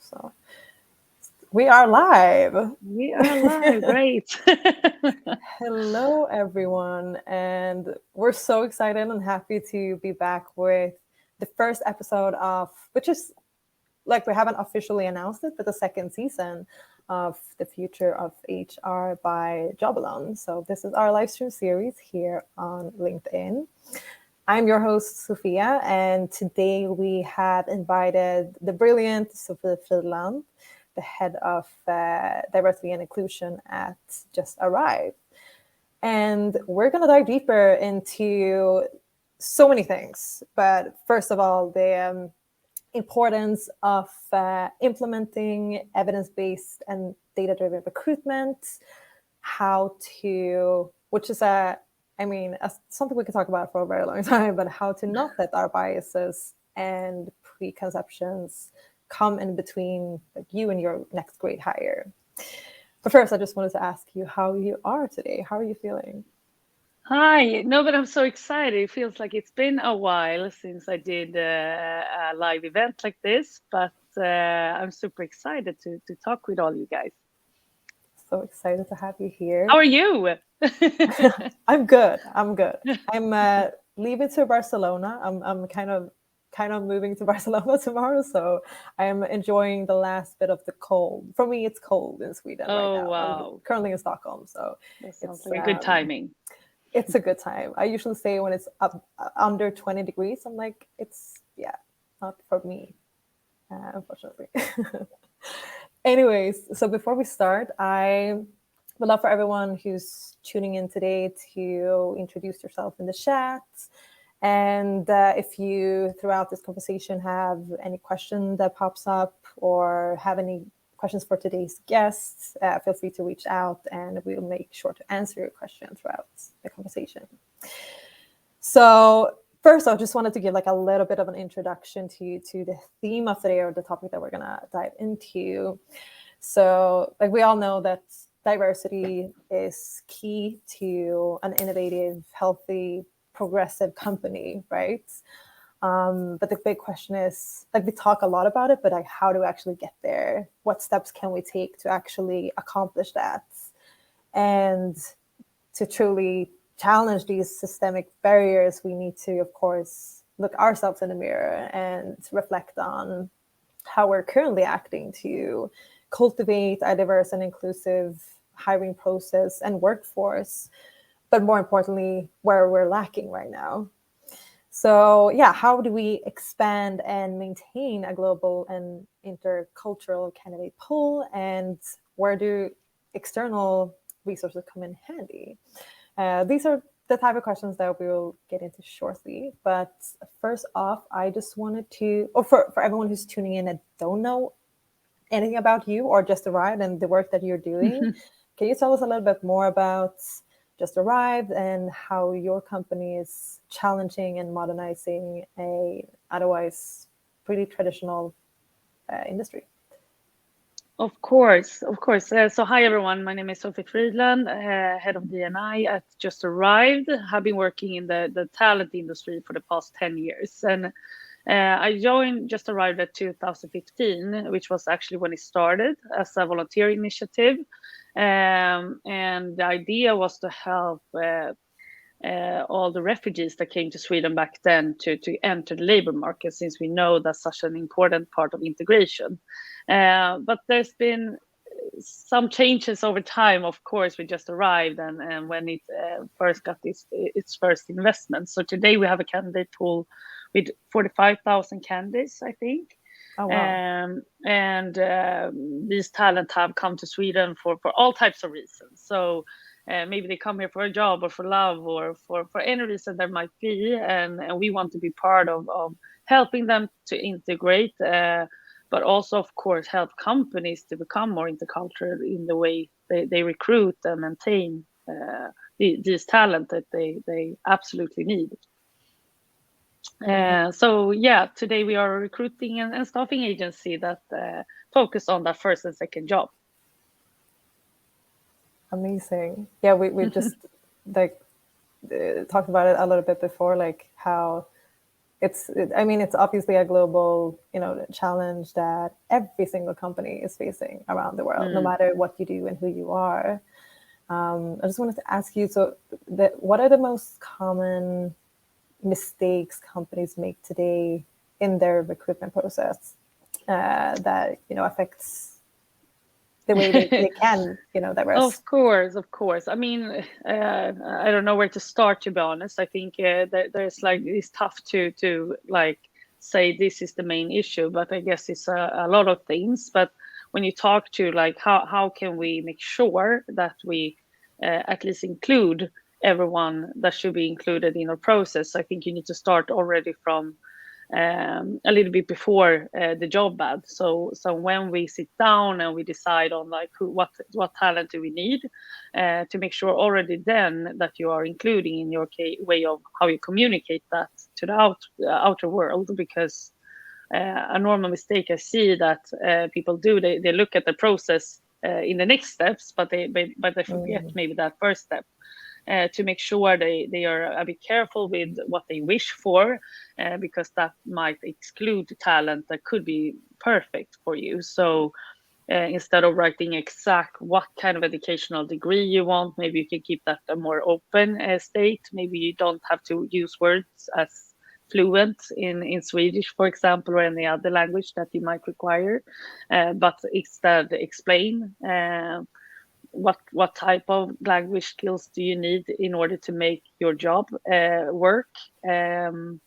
So we are live. We are live. Great. Hello, everyone. And we're so excited and happy to be back with the first episode of, which is like we haven't officially announced it, but the second season of The Future of HR by Jobylon. So this is our live stream series here on LinkedIn. I'm your host, Sophia, and today we have invited the brilliant Sofi Fridland, the head of diversity and inclusion at Just Arrived. And we're going to dive deeper into so many things. But first of all, the importance of implementing evidence-based and data-driven recruitment, which is something we could talk about for a very long time, but how to not let our biases and preconceptions come in between like you and your next great hire. But first, I just wanted to ask you how you are today. How are you feeling? Hi. No, but I'm so excited. It feels like it's been a while since I did a live event like this, but I'm super excited to talk with all you guys. So excited to have you here. How are you? I'm good. I'm leaving to Barcelona. I'm kind of moving to Barcelona tomorrow, so I am enjoying the last bit of the cold. For me, it's cold in Sweden right Oh, now. I'm wow. currently in Stockholm, so That sounds it's like a good timing. it's a good time. I usually say when it's up under 20 degrees, I'm like, it's not for me, unfortunately. Anyways, so before we start, I would love for everyone who's tuning in today to introduce yourself in the chat. And if you, throughout this conversation, have any question that pops up or have any questions for today's guests, feel free to reach out and we'll make sure to answer your question throughout the conversation. So first, I just wanted to give like a little bit of an introduction to the theme of today, or the topic that we're gonna dive into. So like we all know that diversity is key to an innovative, healthy, progressive company, right? But the big question is, like, we talk a lot about it, but like, how do we actually get there? What steps can we take to actually accomplish that? And to truly challenge these systemic barriers, we need to, of course, look ourselves in the mirror and reflect on how we're currently acting to cultivate a diverse and inclusive hiring process and workforce, but more importantly, where we're lacking right now. So yeah, how do we expand and maintain a global and intercultural candidate pool, and where do external resources come in handy? These are the type of questions that we will get into shortly. But first off, I just wanted to, or for everyone who's tuning in and don't know anything about you or Just Arrived and the work that you're doing, can you tell us a little bit more about Just Arrived and how your company is challenging and modernizing a otherwise pretty traditional industry? Of course, of course. So hi everyone, my name is Sofi Fridland, head of D&I at Just Arrived. Have been working in the talent industry for the past 10 years. And I joined Just Arrived at 2015, which was actually when it started as a volunteer initiative. And the idea was to help all the refugees that came to Sweden back then to enter the labor market, since we know that's such an important part of integration. But there's been some changes over time, of course. We Just Arrived and when it first got its first investment. So today we have a candidate pool with 45,000 candidates, I think. Oh, wow. These talent have come to Sweden for all types of reasons. So maybe they come here for a job or for love or for any reason there might be. And we want to be part of helping them to integrate, but also, of course, help companies to become more intercultural in the way they recruit and maintain these talent that they absolutely need. So yeah, today we are a recruiting and staffing agency that focus on that first and second job. Amazing. Yeah, we just like talked about it a little bit before, like how I mean, it's obviously a global, challenge that every single company is facing around the world, no matter what you do and who you are. I just wanted to ask you, so what are the most common mistakes companies make today in their recruitment process that, affects the way they can, diverse? Of course. I mean, I don't know where to start, to be honest. I think there's like, it's tough to like say this is the main issue, but I guess it's a lot of things. But when you talk to like how can we make sure that we at least include everyone that should be included in our process, I think you need to start already from a little bit before the job ad. So when we sit down and we decide on like what talent do we need, to make sure already then that you are including in your way of how you communicate that to the outer world. Because a normal mistake I see that people do, they look at the process in the next steps, but they forget maybe that first step. To make sure they are a bit careful with what they wish for, because that might exclude talent that could be perfect for you. So instead of writing exact what kind of educational degree you want, maybe you can keep that a more open state. Maybe you don't have to use words as fluent in Swedish, for example, or any other language that you might require, but instead explain what type of language skills do you need in order to make your job work. And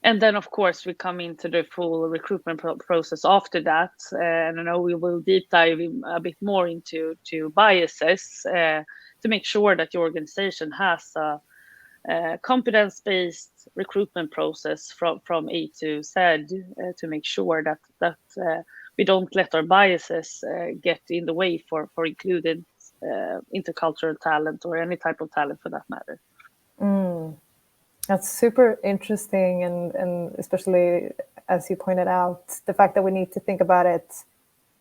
then, of course, we come into the full recruitment process after that. And I know we will deep dive a bit more into biases to make sure that your organization has a competence-based recruitment process from A to Z, to make sure that we don't let our biases get in the way for including intercultural talent or any type of talent for that matter. That's super interesting, and especially as you pointed out, the fact that we need to think about it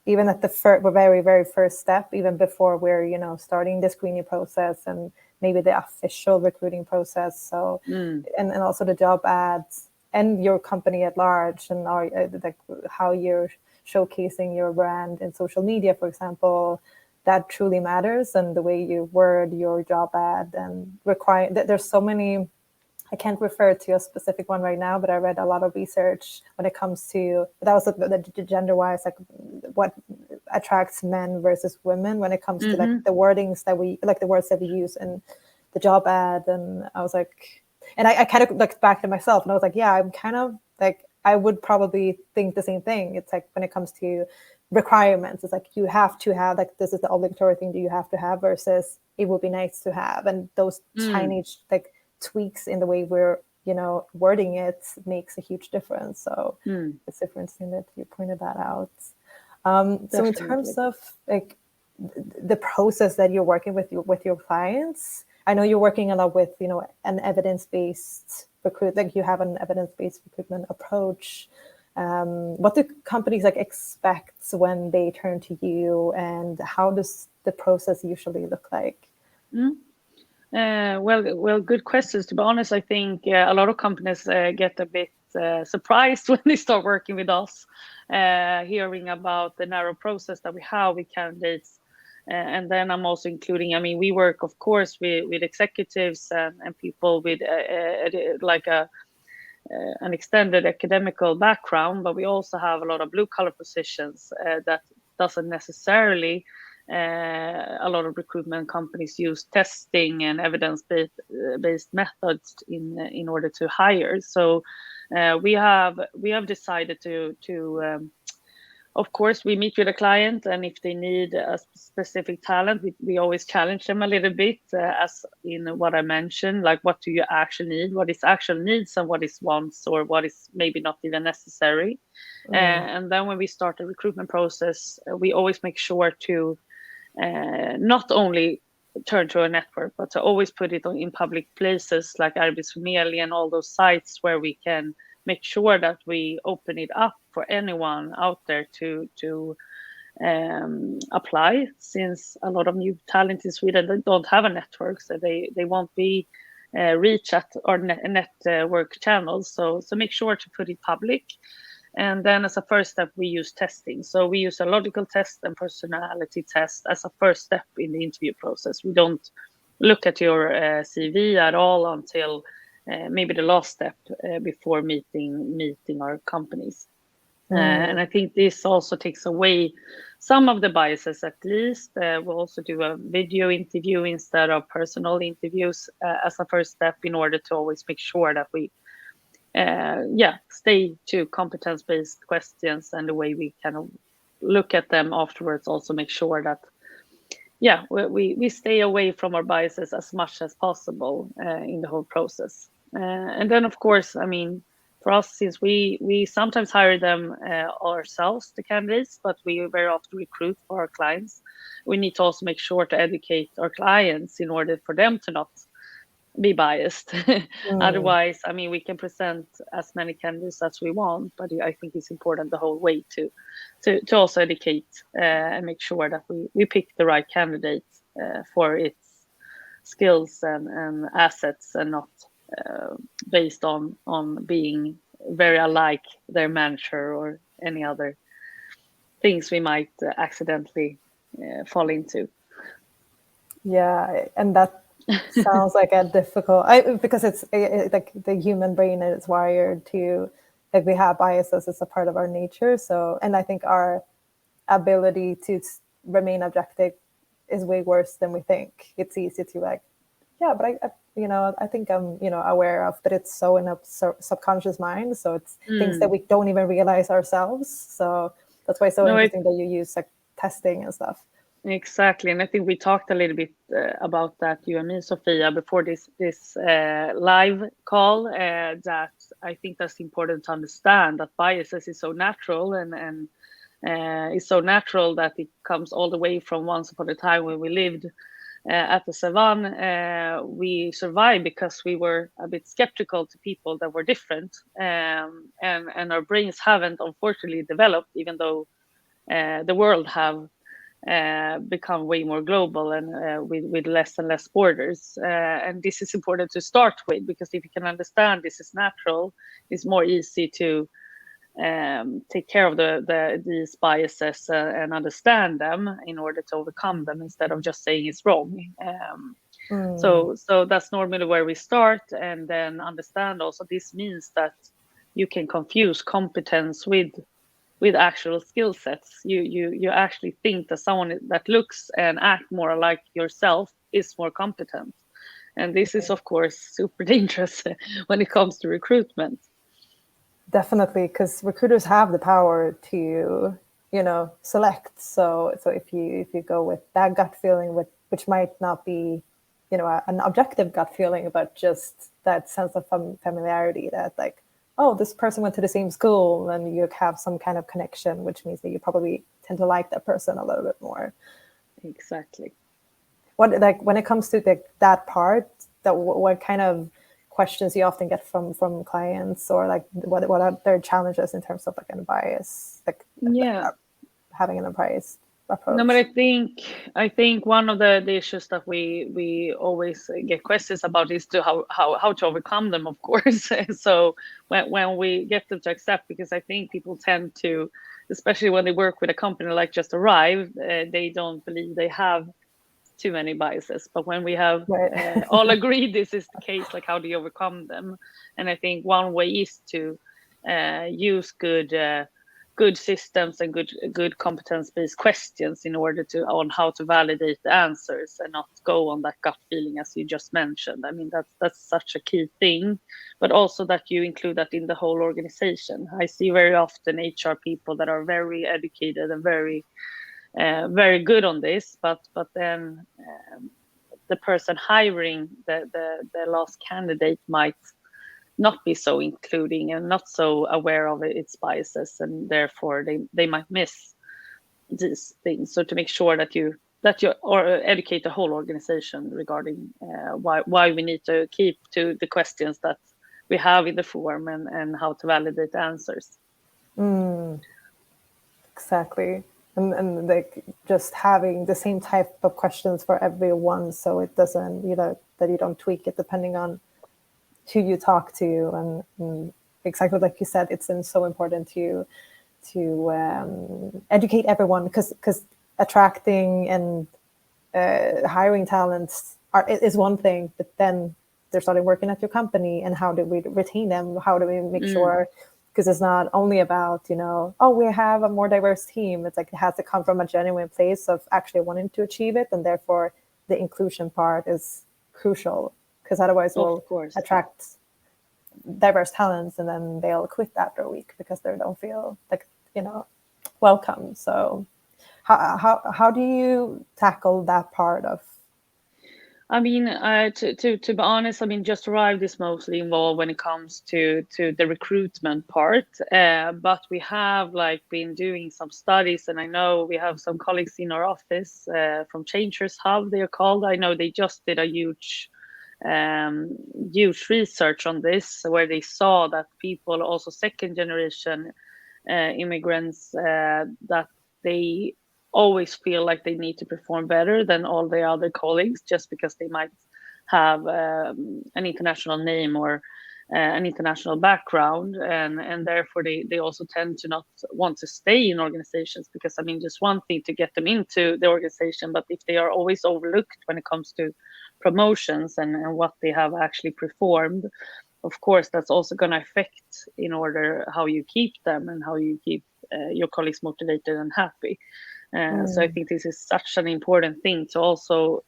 even at the very, very first step, even before we're starting the screening process and maybe the official recruiting process. So and also the job ads and your company at large, and like how you're showcasing your brand in social media, for example, that truly matters. And the way you word your job ad and there's so many. I can't refer to a specific one right now, but I read a lot of research when it comes to, that was the gender-wise, like what attracts men versus women when it comes to like the wordings that the words that we use in the job ad. And I was like, and I kind of looked back at myself and I was like, yeah, I'm kind of like, I would probably think the same thing. It's like when it comes to requirements, it's like you have to have, like, this is the obligatory thing that you have to have versus it would be nice to have. And those tiny like tweaks in the way we're wording it makes a huge difference. So it's super interesting that you pointed that out. So in terms of like the process that you're working with your clients, I know you're working a lot with an evidence-based like you have an evidence-based recruitment approach. What do companies like expect when they turn to you, and how does the process usually look like? Well, good questions. To be honest, I think a lot of companies get a bit surprised when they start working with us, hearing about the narrow process that we have with candidates. And then I'm also including, I mean, we work, of course, with executives and people with like an extended academical background, but we also have a lot of blue collar positions that doesn't necessarily. A lot of recruitment companies use testing and evidence-based methods in order to hire. So we have decided to of course, we meet with a client, and if they need a specific talent, we always challenge them a little bit, as in what I mentioned, like what do you actually need, what is actual needs and what is wants, or what is maybe not even necessary. And then when we start the recruitment process, we always make sure to not only turn to a network, but to always put it in public places like Arbetsförmedlingen and all those sites where we can make sure that we open it up for anyone out there to apply, since a lot of new talent in Sweden, they don't have a network, so they won't be reach at our network channels. So make sure to put it public. And then as a first step, we use testing. So we use a logical test and personality test as a first step in the interview process. We don't look at your CV at all until maybe the last step before meeting our companies. And I think this also takes away some of the biases, at least. We'll also do a video interview instead of personal interviews as a first step, in order to always make sure that we stay to competence-based questions, and the way we kind of look at them afterwards also make sure that we stay away from our biases as much as possible in the whole process. And then, of course, I mean, for us, since we sometimes hire them ourselves, the candidates, but we very often recruit for our clients, we need to also make sure to educate our clients in order for them to not be biased. Otherwise, I mean, we can present as many candidates as we want, but I think it's important the whole way to also educate and make sure that we pick the right candidate for its skills and assets, and not based on being very alike their manager or any other things we might accidentally fall into. Yeah, and that sounds like a difficult, because it's like the human brain is wired to, like, we have biases, it's a part of our nature. So, and I think our ability to remain objective is way worse than we think. It's easy to like, yeah, but I think I'm, aware of, but it's so in a subconscious mind. So it's things that we don't even realize ourselves. So that's why it's so interesting that you use like testing and stuff. Exactly, and I think we talked a little bit about that, you and me, Sophia, before this live call. That I think that's important to understand, that biases is so natural, and it's so natural that it comes all the way from once upon a time when we lived at the savannah. We survived because we were a bit skeptical to people that were different, and our brains haven't unfortunately developed, even though the world have become way more global, and with less and less borders. And this is important to start with, because if you can understand this is natural, it's more easy to take care of these biases and understand them in order to overcome them, instead of just saying it's wrong. So that's normally where we start, and then understand also this means that you can confuse competence with actual skill sets. You actually think that someone that looks and act more like yourself is more competent, and this is of course super dangerous when it comes to recruitment. Definitely, because recruiters have the power to select. So if you go with that gut feeling, which might not be an objective gut feeling, but just that sense of familiarity, that like, oh, this person went to the same school, and you have some kind of connection, which means that you probably tend to like that person a little bit more. Exactly. What, like, when it comes to that part, what kind of questions you often get from clients, or like what are their challenges in terms of like a bias, like having an unbiased approach? No, but I think one of the issues that we always get questions about is to how to overcome them, of course. So when we get them to accept, because I think people tend to, especially when they work with a company like Just Arrived, they don't believe they have too many biases. But when we have all agreed this is the case, like, how do you overcome them? And I think one way is to use good systems and good competence-based questions in order on how to validate the answers, and not go on that gut feeling, as you just mentioned. I mean, that's such a key thing, but also that you include that in the whole organization. I see very often HR people that are very educated and very good on this, but then the person hiring the last candidate might not be so including and not so aware of its biases, and therefore they might miss these things. So to make sure that you or educate the whole organization regarding why we need to keep to the questions that we have in the form, and how to validate the answers. Exactly. and like just having the same type of questions for everyone, so it doesn't, that you don't tweak it depending on who you talk to, and exactly like you said, it's so important to educate everyone, because attracting and hiring talents is one thing, but then they're starting working at your company, and how do we retain them? How do we make sure? Because it's not only about, oh, we have a more diverse team. It's like it has to come from a genuine place of actually wanting to achieve it, and therefore the inclusion part is crucial, because otherwise we'll attract diverse talents and then they'll quit after a week because they don't feel like, welcome. So how do you tackle that part of? I mean, to be honest, I mean, Just Arrived is mostly involved when it comes to the recruitment part. But we have been doing some studies, and I know we have some colleagues in our office from Changers Hub, they are called. I know they just did a huge research on this, where they saw that people, also second generation immigrants, that they always feel like they need to perform better than all their other colleagues, just because they might have an international name or an international background, and therefore they also tend to not want to stay in organizations, because I mean, just one thing to get them into the organization, but if they are always overlooked when it comes to promotions and what they have actually performed, of course that's also going to affect in order how you keep them and how you keep your colleagues motivated and happy. So I think this is such an important thing to also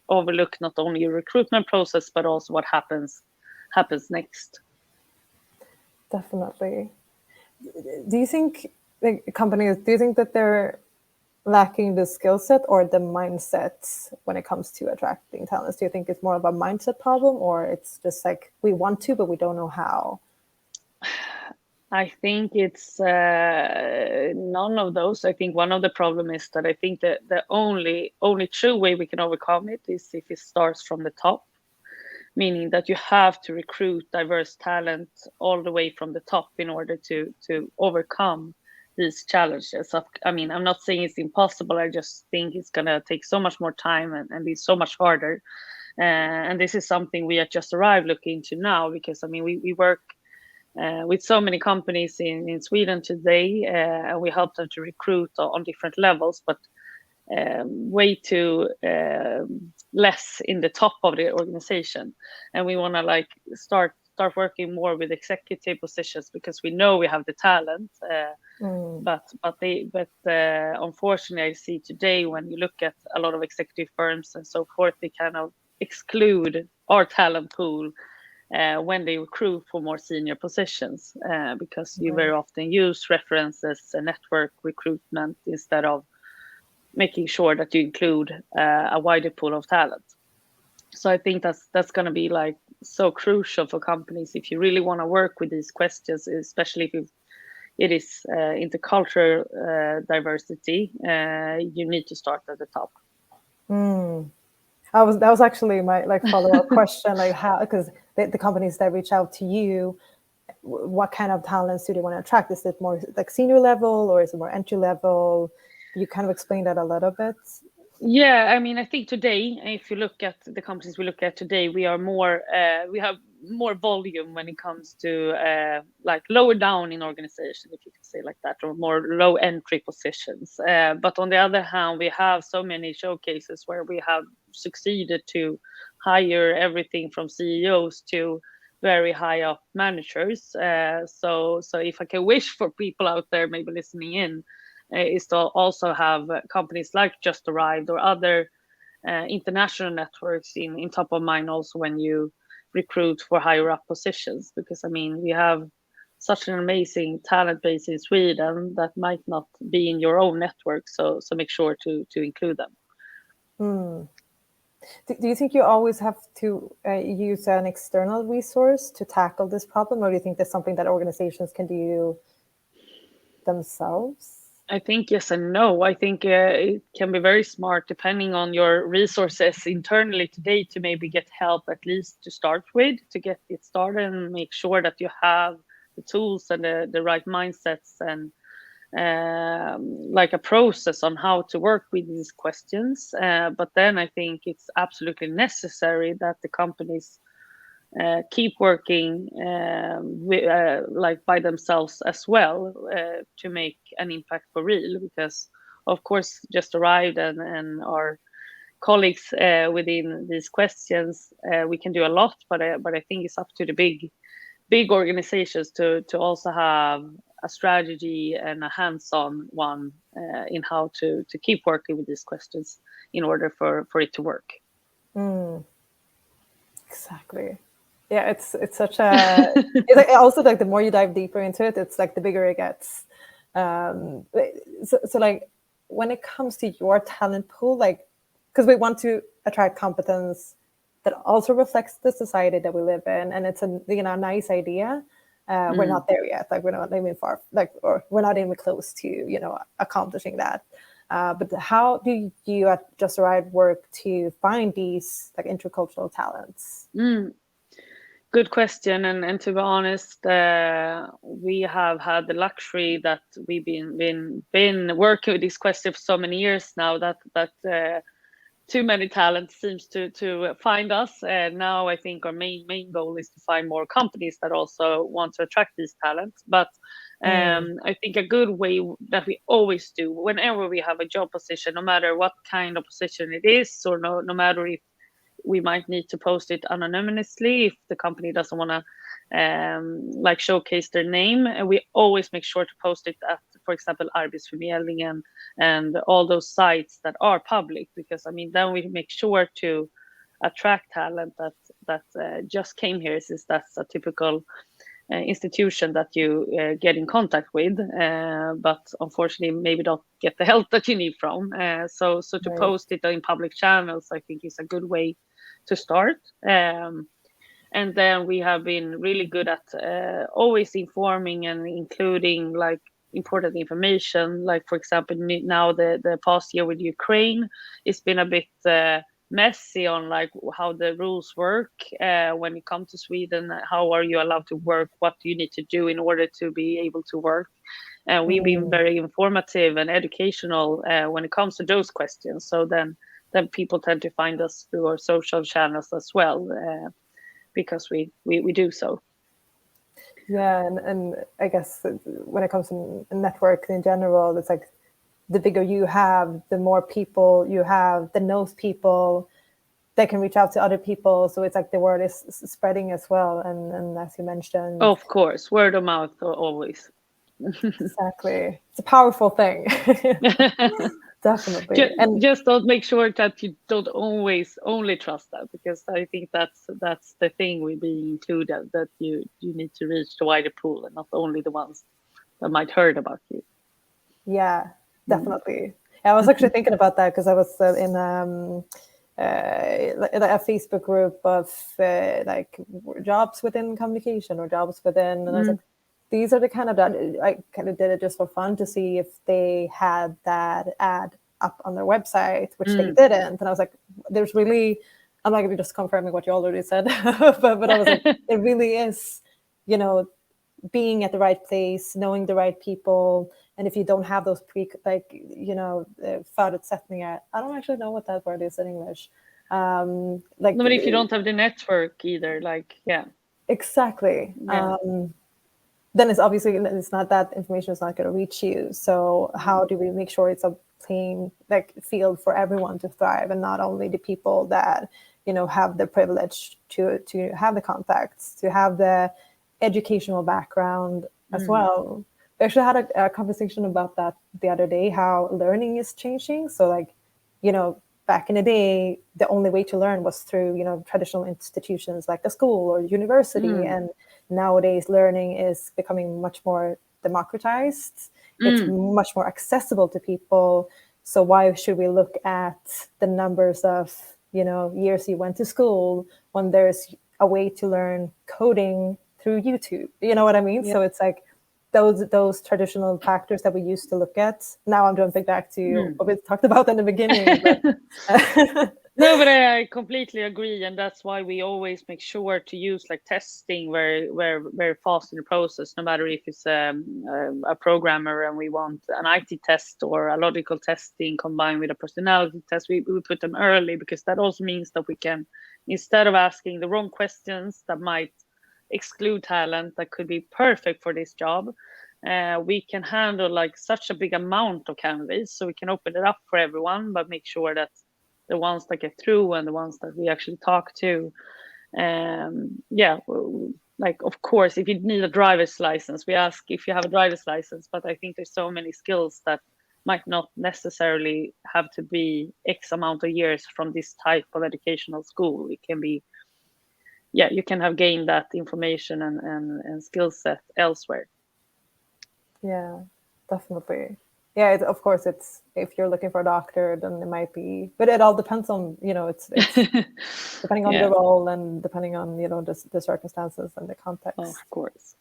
overlook, not only your recruitment process, but also what happens next. Definitely. Do you think companies, do you think that they're lacking the skill set or the mindset when it comes to attracting talents? Do you think it's more of a mindset problem, or it's just like we want to, but we don't know how? I think it's none of those. I think one of the problem is that I think that the only true way we can overcome it is if it starts from the top, meaning that you have to recruit diverse talent all the way from the top in order to overcome these challenges. I mean, I'm not saying it's impossible. I just think it's going to take so much more time and be so much harder. And this is something we at Just Arrived look into now, because I mean, we work with so many companies in Sweden today, and we help them to recruit on different levels, but way too less in the top of the organization. And we want to start working more with executive positions, because we know we have the talent. But unfortunately, I see today, when you look at a lot of executive firms and so forth, they kind of exclude our talent pool when they recruit for more senior positions, because you very often use references and network recruitment instead of making sure that you include a wider pool of talent. So I think that's going to be so crucial for companies if you really want to work with these questions, especially if it is intercultural diversity. You need to start at the top. That was actually my follow-up question, how, because the companies that reach out to you, what kind of talents do they want to attract? Is it more senior level, or is it more entry level? You kind of explained that a little bit. Yeah, I mean, I think today, if you look at the companies we look at today, we are more, we have more volume when it comes to lower down in organization, if you could say like that, or more low entry positions. But on the other hand, we have so many showcases where we have succeeded to hire everything from CEOs to very high up managers. So if I can wish for people out there maybe listening in, is to also have companies like Just Arrived or other international networks in top of mind also when you recruit for higher up positions, because I mean, we have such an amazing talent base in Sweden that might not be in your own network, so make sure to include them. Do you think you always have to use an external resource to tackle this problem, or do you think that's something that organizations can do themselves? I think yes and no. I think it can be very smart, depending on your resources internally today, to maybe get help at least to start with, to get it started and make sure that you have the tools and the right mindsets and like a process on how to work with these questions. But then I think it's absolutely necessary that the companies keep working like by themselves as well to make an impact for real, because of course just arrived and our colleagues within these questions, we can do a lot, but I think it's up to the big organizations to also have a strategy and a hands-on one in how to keep working with these questions in order for it to work. Exactly. Yeah, it's such a it's like, also like the more you dive deeper into it, it's like the bigger it gets. So like when it comes to your talent pool, like because we want to attract competence that also reflects the society that we live in, and it's a nice idea. We're not there yet. Like we're not even far, like, or we're not even close to accomplishing that. But how do you at Just Arrived work to find these like intercultural talents? Good question, and to be honest, we have had the luxury that we've been working with this question for so many years now that too many talents seems to find us. And now I think our main goal is to find more companies that also want to attract these talents. But I think a good way that we always do whenever we have a job position, no matter what kind of position it is, or no matter if we might need to post it anonymously if the company doesn't want to like showcase their name. And we always make sure to post it at, for example, Arbetsförmedlingen and all those sites that are public, because I mean then we make sure to attract talent that just came here, since that's a typical institution that you get in contact with, but unfortunately maybe don't get the help that you need from. So to Right. post it in public channels, I think is a good way to start. And then we have been really good at always informing and including like important information. Like for example, now the past year with Ukraine, it's been a bit messy on like how the rules work when you come to Sweden. How are you allowed to work? What do you need to do in order to be able to work? And we've been very informative and educational when it comes to those questions. So then people tend to find us through our social channels as well, because we do so. Yeah, and I guess when it comes to network in general, it's like the bigger you have, the more people you have that knows people that can reach out to other people. So it's like the word is spreading as well. And as you mentioned, Of course, word of mouth always. Exactly, it's a powerful thing. Definitely. And just don't make sure that you don't always only trust that, because I think that's the thing with being included, that you need to reach the wider pool and not only the ones that might heard about you. yeah, definitely. I was actually thinking about that because I was in a Facebook group of like jobs within communication or jobs within, and I was like, these are the kind of, I kind of did it just for fun to see if they had that ad up on their website, which they didn't. And I was like, there's really, I'm not going to be just confirming what you already said, but I was like, it really is, being at the right place, knowing the right people. And if you don't have those förutsättningar, I don't actually know what that word is in English. No, but if you don't have the network either, like, yeah. Exactly. Yeah. Then it's not that information is not going to reach you. So how do we make sure it's a playing like field for everyone to thrive, and not only the people that have the privilege to have the contacts, to have the educational background as well. We actually had a conversation about that the other day, how learning is changing. So like, back in the day, the only way to learn was through, traditional institutions like a school or university. And nowadays learning is becoming much more democratized. It's much more accessible to people. So why should we look at the numbers of, years you went to school when there's a way to learn coding through YouTube? You know what I mean? Yeah. So it's like those traditional factors that we used to look at. Now I'm jumping back to what we talked about in the beginning. But No, but I completely agree, and that's why we always make sure to use like testing very fast in the process. No matter if it's a programmer and we want an IT test or a logical testing combined with a personality test, we put them early, because that also means that we can, instead of asking the wrong questions that might exclude talent that could be perfect for this job, we can handle like such a big amount of candidates, so we can open it up for everyone, but make sure that the ones that get through and the ones that we actually talk to, like of course, if you need a driver's license, we ask if you have a driver's license, but I think there's so many skills that might not necessarily have to be X amount of years from this type of educational school. It can be, you can have gained that information and skill set elsewhere. Yeah, definitely. Yeah, of course, it's if you're looking for a doctor, then it might be, but it all depends on, it's depending on the role and depending on, the circumstances and the context. Of course.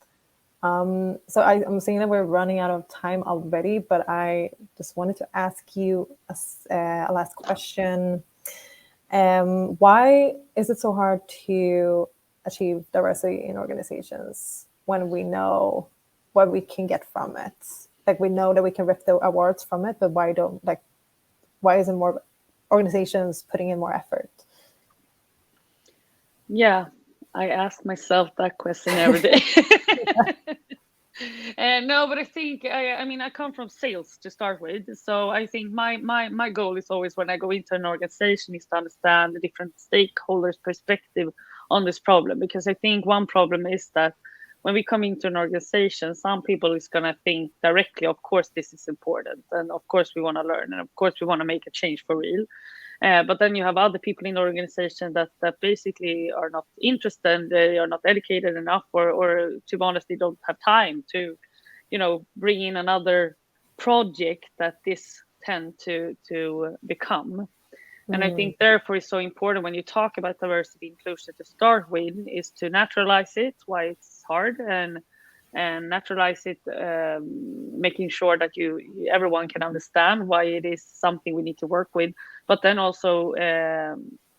So I'm seeing that we're running out of time already, but I just wanted to ask you a last question. Why is it so hard to achieve diversity in organizations when we know what we can get from it? Like, we know that we can rip the awards from it, but why isn't more organizations putting in more effort? Yeah, I ask myself that question every day. No, but I think I come from sales to start with, so I think my goal is always, when I go into an organization, is to understand the different stakeholders' perspective on this problem, because I think one problem is that when we come into an organization, some people is going to think directly, of course this is important, and of course we want to learn, and of course we want to make a change for real. But then you have other people in the organization that basically are not interested, they are not educated enough, or to be honest, they don't have time to, bring in another project that this tend to become. And I think therefore it's so important when you talk about diversity inclusion to start with, is to naturalize it, why it's hard, and naturalize it, making sure that everyone can understand why it is something we need to work with, but then also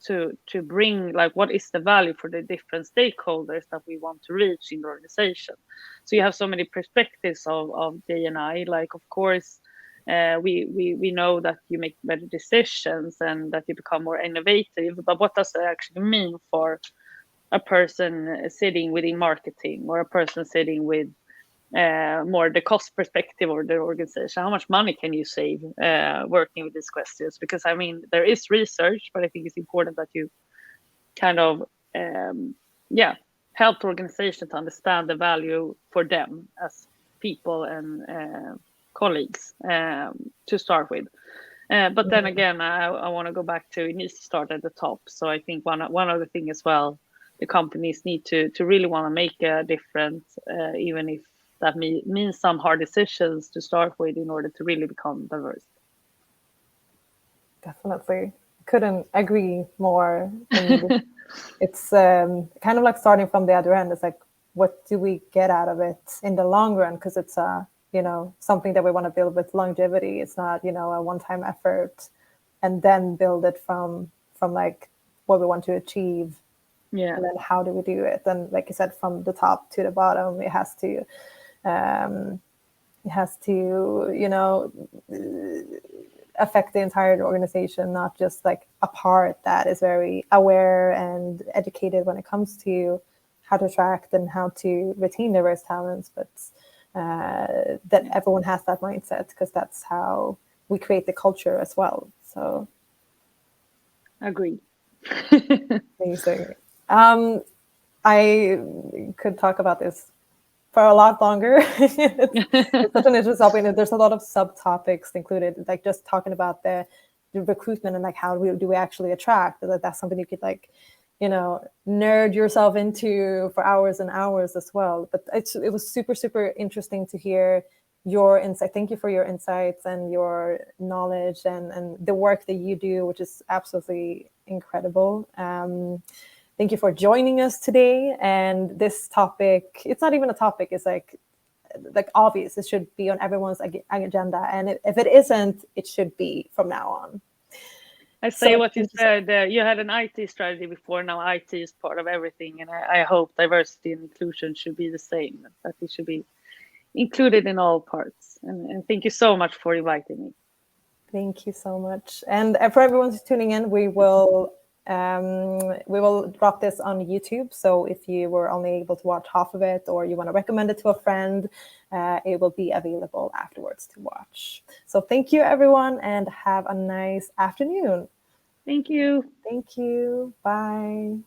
to bring, like, what is the value for the different stakeholders that we want to reach in the organization. So you have so many perspectives of D&I, like, of course, we know that you make better decisions and that you become more innovative, but what does that actually mean for a person sitting within marketing, or a person sitting with more the cost perspective or the organization? How much money can you save working with these questions? Because there is research, but I think it's important that you kind of help the organization to understand the value for them as people and colleagues, to start with. But then again, I want to go back to, it needs to start at the top. So I think one other thing as well, the companies need to really want to make a difference, even if that means some hard decisions to start with, in order to really become diverse. Definitely. Couldn't agree more. And it's kind of like starting from the other end. It's like, what do we get out of it in the long run? Because it's something that we want to build with longevity. It's not, a one-time effort and then build it from like what we want to achieve. Yeah. And then how do we do it? And like you said, from the top to the bottom, it has to affect the entire organization, not just like a part that is very aware and educated when it comes to how to attract and how to retain diverse talents, but that everyone has that mindset, because that's how we create the culture as well. So, agree. Amazing. I could talk about this for a lot longer. It's such an interesting topic. There's a lot of subtopics included, like just talking about the recruitment and like how do we actually attract. That's something you could nerd yourself into for hours and hours as well. But it was super, super interesting to hear your insight. Thank you for your insights and your knowledge and the work that you do, which is absolutely incredible. Thank you for joining us today. And this topic, it's not even a topic, it's like obvious. It should be on everyone's agenda. And if it isn't, it should be from now on. I say So what you thank you so much. said. You had an IT strategy before. Now IT is part of everything, and I hope diversity and inclusion should be the same. That it should be included in all parts. And thank you so much for inviting me. Thank you so much. And for everyone who's tuning in, we will drop this on YouTube. So if you were only able to watch half of it, or you want to recommend it to a friend, it will be available afterwards to watch. So thank you, everyone, and have a nice afternoon. Thank you. Thank you. Bye.